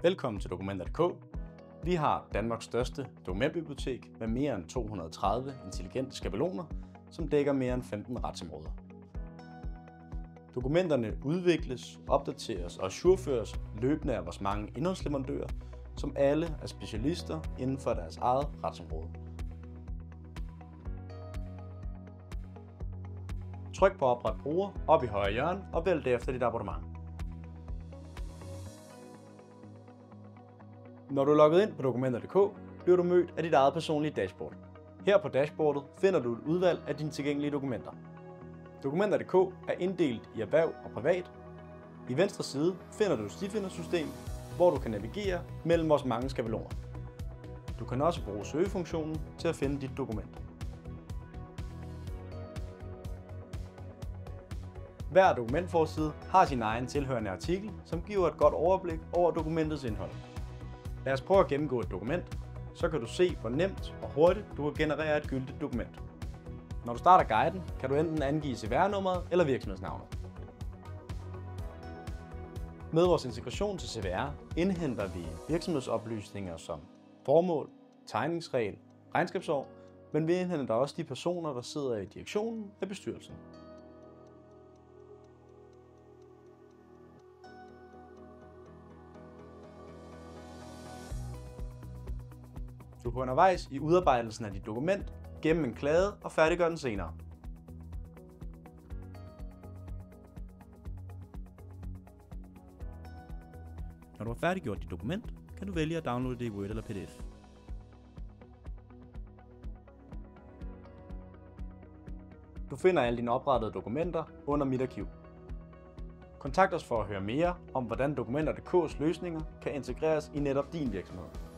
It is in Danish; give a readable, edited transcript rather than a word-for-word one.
Velkommen til Dokumenter.dk. Vi har Danmarks største dokumentbibliotek med mere end 230 intelligente skabeloner, som dækker mere end 15 retsområder. Dokumenterne udvikles, opdateres og ajourføres løbende af vores mange indholdsleverandører, som alle er specialister inden for deres eget retsområde. Tryk på Opret bruger op i højre hjørne og vælg derefter dit abonnement. Når du er logget ind på Dokumenter.dk, bliver du mødt af dit eget personlige dashboard. Her på dashboardet finder du et udvalg af dine tilgængelige dokumenter. Dokumenter.dk er inddelt i erhverv og privat. I venstre side finder du et stifindersystem, hvor du kan navigere mellem vores mange skabeloner. Du kan også bruge søgefunktionen til at finde dit dokument. Hver dokumentforside har sin egen tilhørende artikel, som giver et godt overblik over dokumentets indhold. Lad os prøve at gennemgå et dokument, så kan du se, hvor nemt og hurtigt du kan generere et gyldigt dokument. Når du starter guiden, kan du enten angive CVR-nummeret eller virksomhedsnavnet. Med vores integration til CVR indhenter vi virksomhedsoplysninger som formål, tegningsregel, regnskabsår, men vi indhenter også de personer, der sidder i direktionen af bestyrelsen. Du kan undervejs i udarbejdelsen af dit dokument gemme en klade og færdiggøre den senere. Når du har færdiggjort dit dokument, kan du vælge at downloade det i Word eller PDF. Du finder alle dine oprettede dokumenter under Mit arkiv. Kontakt os for at høre mere om, hvordan Dokumenter.dk's løsninger kan integreres i netop din virksomhed.